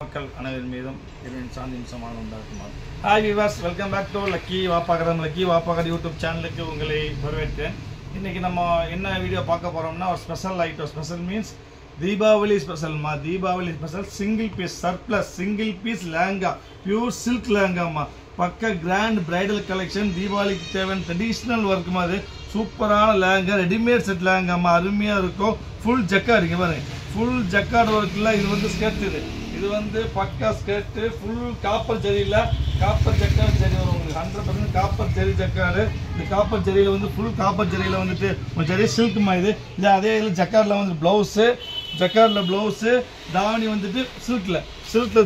மக்கள் அனைவரின் மீதும் இறைவன் சாந்தி சமாதானம் உண்டாக்குமாறு. Hi viewers, welcome back to lucky வாப்பாகர் யூடியூப் சேனலுக்கு உங்களை வரவேற்கிறேன். இன்றைக்கி நம்ம என்ன வீடியோ பார்க்க போகிறோம்னா ஒரு special item. Special means Deepavali ஸ்பெஷல்மா. Deepavali special single piece surplus single piece lehenga, pure silk லேங்காம்மா. பக்க கிராண்ட் பிரைடல் கலெக்ஷன். தீபாவளிக்கு தேவையான ட்ரெடிஷ்னல் ஒர்க்குமா. அது சூப்பரான லேங்கா, ரெடிமேட் செட் லேங்காம்மா. அருமையாக இருக்கும். ஃபுல் ஜக்கார்டு இங்கே பாருங்க, ஃபுல் ஜக்கார்டு ஒர்க்கில். இது வந்து ஸ்கர்ட், இது வந்து பக்கா ஸ்கர்ட்டு. ஃபுல் காப்பர் ஜரியில், காப்பர் ஜக்கார்டு ஜரி வரும் உங்களுக்கு. 100% காப்பர் ஜரி ஜக்கார்டு. இந்த காப்பர் ஜரியில் வந்து ஃபுல் காப்பர் ஜரியில் வந்துட்டு ஒரு ஜரி சில்க்குமா. இது இல்லை அதே இதில் ஜக்கார்டில் வந்து ப்ளவுஸு, ஜக்கார்டில் ப்ளவுஸு, தாவணி வந்துட்டு சில்கில்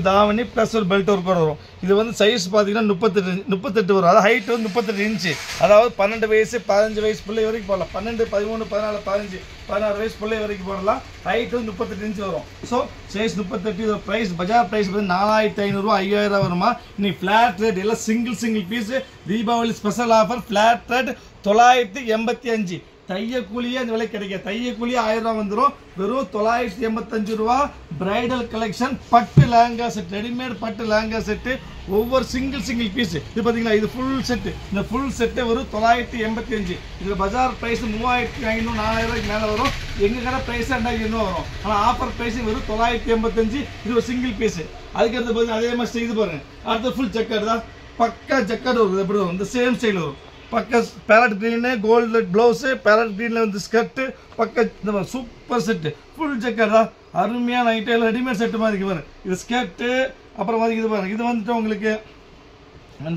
தாவணி ப்ளஸ் ஒரு பெல்ட் ஒர்க் வரும். இது வந்து சைஸ் பார்த்தீங்கன்னா 38 வரும். அதாவது ஹைட் வந்து 38 இன்ச்சு. அதாவது 12 வயசு 15 வயசு பிள்ளை வரைக்கும் போடலாம். 12, 13, 14, 15, 16 வயசு பிள்ளை வரைக்கும் போடலாம். ஹைட் வந்து 38 இன்ச்சு வரும். So size 38. இது ப்ரைஸ் பஜார் ப்ரைஸ் வந்து 4500, 5000 வருமா. இன்னைக்கு ஃப்ளாட் ரேட் எல்லாம் single piece. Deepavali special offer. Flat rate 985. தைய கூலியே அந்த விலை கிடைக்காது. தைய கூலியே 1000 ரூபா வந்துடும். வெறும் 985 ரூபா. பிரைடல் கலெக்ஷன் பட்டு லேங்கா செட், ரெடிமேட் பட்டு லேங்கா செட்டு. ஒவ்வொரு சிங்கிள் பீஸ். இது பார்த்தீங்களா, இது ஃபுல் செட்டு. இந்த ஃபுல் செட்டு வெறும் 985. இதில் பஜார் ப்ரைஸ் 3500, 4000 ரூபாய்க்கு மேலே வரும். எங்கள் கடை ப்ரைஸ் 2000 வரும். ஆனால் ஆஃபர் ப்ரைஸ் வெறும் 985. இது ஒரு சிங்கிள் பீஸு. அதுக்கடுத்து பார்த்தீங்கன்னா அதே மாதிரி இது பாருங்க. அடுத்து ஃபுல் ஜக்கார்டு தான். பக்கா ஜக்கார்டு வருது. எப்படி வரும்? இந்த சேம் ஸ்டைல் வரும். பக்க parrot green, gold blouse, parrot க்ரீனில் வந்து ஸ்கர்ட்டு, பக்க இந்த சூப்பர் செட்டு. ஃபுல் ஜக்கர் தான். அருமையான ஐட்டம். ரெடிமேட் செட்டு மாதிரி இருக்கு பாருங்க. இது ஸ்கர்ட்டு. அப்புறம் மாதிரி இது பாருங்க. இது வந்துட்டு உங்களுக்கு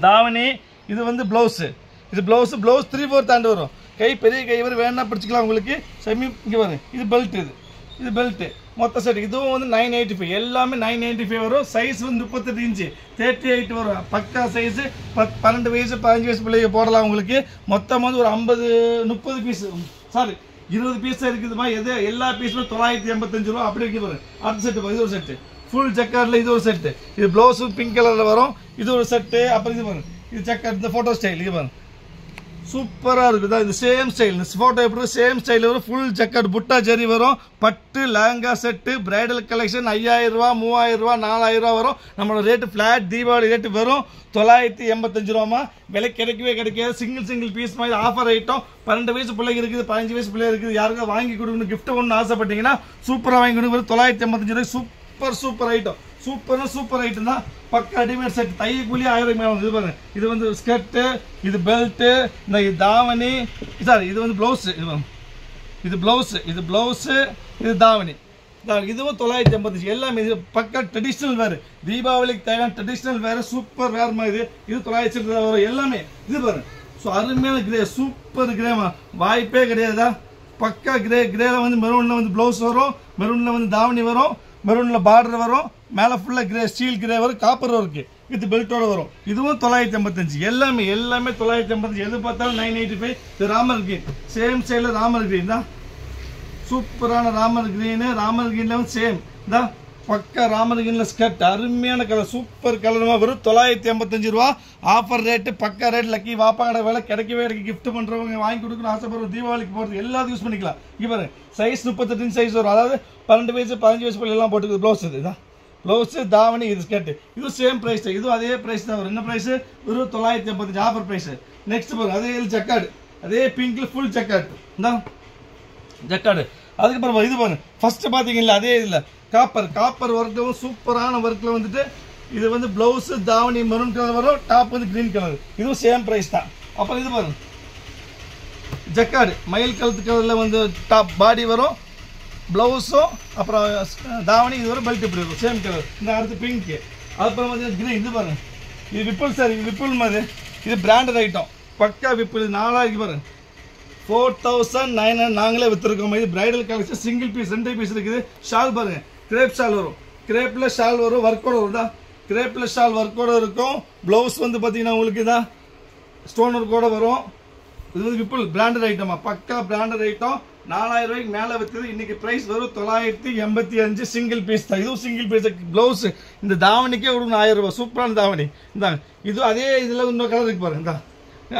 தாவணி. இது வந்து ப்ளவுஸு. இது ப்ளவுஸ் 3/4 ஆண்டு வரும். கை பெரிய கை வரை வேணா பிடிச்சிக்கலாம் உங்களுக்கு. செமி இங்கே பாருங்க. இது பெல்ட். இது பெல்ட்டு மொத்த செட். இதுவும் வந்து 985. எல்லாமே 995 வரும். சைஸ் வந்து 38 இன்ச்சு, 38 வரும். பக்கா சைஸு. 12 வயசு 15 வயசு பிள்ளைங்க போடலாம் உங்களுக்கு. மொத்தம் வந்து ஒரு 30 பீஸ், சாரி 20 பீஸ் இருக்குதுமா. எது எல்லா பீஸுமே 985 ரூபா. அப்படி வைக்க பாருங்க. அடுத்த செட்டு இது ஒரு செட்டு. ஃபுல் ஜக்கார்டில் இது ஒரு செட்டு. இது ப்ளவுஸும் பிங்க் கலரில் வரும். இது ஒரு செட்டு. அப்புறம் இது பாருங்க, இது ஜக்கார்ட். இந்த ஃபோட்டோ ஸ்டைல் இது பாருங்க, சூப்பராக இருக்குது. இது சேம் ஸ்டைல். இந்த ஃபோட்டோ எப்படி சேம் ஸ்டைல் வரும். ஃபுல் ஜக்கார்டு புட்டா ஜரி வரும். பட்டு லேங்கா செட்டு. பிரைடல் கலெக்ஷன் 5000 ரூபா, 3000 ரூபா, 4000 ரூபா வரும். நம்மளோட ரேட்டு ஃப்ளாட் தீபாவளி ரேட்டு வெறும் 985 ரூபாமா. விலை கிடைக்காது. சிங்கிள் பீஸ் மாதிரி ஆஃபர் ஐட்டம். 12 வயசு பிள்ளைங்க இருக்குது, 15 வயசு பிள்ளை இருக்குது. யாருக்கும் வாங்கி கொடுக்கணும், கிஃப்ட் ஒன்று ஆசைப்பட்டீங்கன்னா சூப்பராக வாங்கி கொடுங்க. 985 ரூபாய். Super item. சூப்பர் ஐட்டம் தான். பக்க ரெடிமேட் செட். தைய கூலி 1000 மேலே. இது பாருங்க. இது வந்து ஸ்கர்ட்டு, இது பெல்ட்டு, இந்த தாவணி, சாரி இது வந்து ப்ளவுஸு. இது ப்ளவுஸு, இது தாவணி. இதுவும் 985. எல்லாமே இது பக்க ட்ரெடிஷ்னல் வேறு. தீபாவளிக்கு தேவையான ட்ரெடிஷ்னல் வேறு. சூப்பர் வேறுமா. இது 980 வரும். எல்லாமே இது பாருங்க. ஸோ அருமையான கிரே, சூப்பர் கிரேமா. வாய்ப்பே கிடையாதா. பக்கா கிரேல வந்து மெரூனில் வந்து ப்ளவுஸ் வரும். மெரூனில் வந்து தாவணி வரும். மெரூனில் பார்டர் வரும். மேலே ஃபுல்லாக கிரே, ஸ்டீல் கிரே வரும். காப்பர் ஒர்க்கு வித் பெல்ட்டோட வரும். இதுவும் 985. எல்லாமே 985. எது பார்த்தாலும் 985. இது ராமர் கிரீன். சேம் ஸ்டைலில் ராமர் கிரீன் தான். சூப்பரான ராமர் கிரீனு. ராமர் கிரீனில் வந்து சேம் தான். பக்கா ராமர் கிரீனில் ஸ்கர்ட். அருமையான கலர், சூப்பர் கலருமா. வெறும் 985 ரூபா. Offer rate. பக்கா ரேட். லக்கி வாப்பா கடை வேலை கிடைக்கவே இருக்கு. கிஃப்ட் பண்ணுறவங்க, வாங்கி கொடுக்கணும் ஆசைப்படுறோம், தீபாவளிக்கு போகிறது எல்லாத்தையும் யூஸ் பண்ணிக்கலாம். இங்கே பாருங்க, சைஸ் 38 சைஸ் வரும். அதாவது 12 வயசு 15 வயசு பிள்ளை எல்லாம் போட்டுக்குது. ப்ளவுஸ் இதுதான். ப்ளவுஸு, தாவணி, இது ஸ்கர்ட்டு. இது சேம் ப்ரைஸ் தான். இதுவும் அதே ப்ரைஸ் தான் வரும். என்ன ப்ரைஸு? வெறும் 985 ஆஃபர் ப்ரைஸு. நெக்ஸ்ட் பாருங்க, அதே ஜக்கார்டு. அதே பிங்க்ல ஃபுல் ஜக்கார்டு தான் ஜக்கார்டு. அதுக்கப்புறம் இது பாருங்க, ஃபர்ஸ்ட் பார்த்தீங்களா அதே இதில் காப்பர் ஒர்க்கும் சூப்பரான ஒர்க்கில் வந்துட்டு இது வந்து ப்ளவுஸு, தாவணி மெரூன் கலர் வரும். டாப் வந்து க்ரீன் கலர். இதுவும் சேம் ப்ரைஸ் தான். அப்புறம் இது பாருங்க, ஜக்கார்டு மயில் கழுத்து கலரில் வந்து டாப் பாடி வரும். ப்ளவுஸும் அப்புறம் தாவணி இது வரும். பெல்ட் இப்படி இருக்கும். Same colour. இந்த அடுத்து பிங்க்கு. அப்புறம் வந்து க்ரீன். இது பாருங்க, இது விப்புல் சார். விப்புல் மாதிரி. இது பிராண்டட் ஐட்டம். பக்கா விப்புல். 4000 பாருங்க. 4900 நாங்களே விற்றுருக்கோம். இது bridal collection. Single piece, 2 piece இருக்குது. ஷால் பாருங்க, கிரேப் ஷால் வரும். கிரேப்பில் ஷால் வரும். ஒர்க்கோட வருதா. கிரேப்பில் ஷால் ஒர்க்கோட இருக்கும். ப்ளவுஸ் வந்து பார்த்தீங்கன்னா உங்களுக்கு இதான் ஸ்டோன் ஒர்க்கோட வரும். இது வந்து விப்புல் பிராண்டட் ஐட்டமா. பக்கா பிராண்டட் ஐட்டம். 4000 ரூபாய்க்கு மேலே விற்றது. இன்னைக்கு ப்ரைஸ் வரும் 985. சிங்கிள் பீஸ் தான். இதுவும் சிங்கிள் பீஸ். ப்ளவுஸ் இந்த தாவணிக்கே ஒரு 1000 ரூபாய். சூப்பரான தாவணி. இந்தாங்க. இது அதே இதில் இன்னொரு கலர் இருக்கு பாருங்க.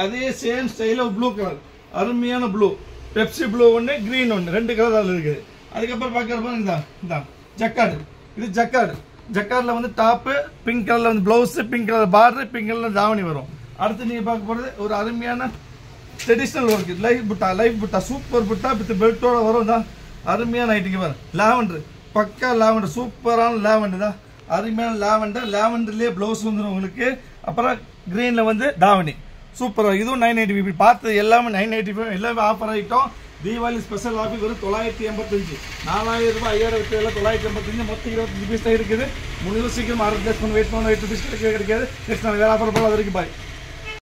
அதே சேம் ஸ்டைலில் ப்ளூ கலர். அருமையான ப்ளூ. பெப்சி ப்ளூ ஒன்று, க்ரீன் ஒன்று, 2 கலர் அதில் இருக்குது. அதுக்கப்புறம் பார்க்குறப்ப இந்த ஜக்கார்டு. இது ஜக்கார்டு. ஜக்கார்டில் வந்து டாப்பு, பிங்க் கலரில் வந்து blouse, pink colour border, pink கலரில் தாவணி வரும். அடுத்து நீங்கள் பார்க்க போகிறது ஒரு அருமையான ட்ரெடிஷ்னல் ஒர்க்கு, லைஃப் புட்டா சூப்பர் புட்டா வித் பெல்ட்டோட வரும் தான். அருமையான ஐட்டிங்க பாரு, லாவெண்டர், பக்கா லாவெண்டர், சூப்பரான லாவெண்டர் தான். அருமையான லாவெண்டர்லேயே ப்ளவுஸ் வந்துடும் உங்களுக்கு. அப்புறம் க்ரீனில் வந்து தாவணி சூப்பராக. இதுவும் 995. பார்த்தது எல்லாமே 995, எல்லாமே ஆஃபர் ஆகிட்டோம். தீபாவளி ஸ்பெஷல் ஆஃபர் வெறும் 985. 4000 ரூபாய் 5000 விட்டு 985, மொத்தம் 25 பீஸ் தான் இருக்குது. முடிவு சீக்கிரம் 6 டேஸ் பண்ணி வெயிட் பண்ண 8 பீஸ் கிடைக்காது. நெக்ஸ்ட் நாள் வேலை ஆஃபர் போல அது வரைக்கும் பாய்.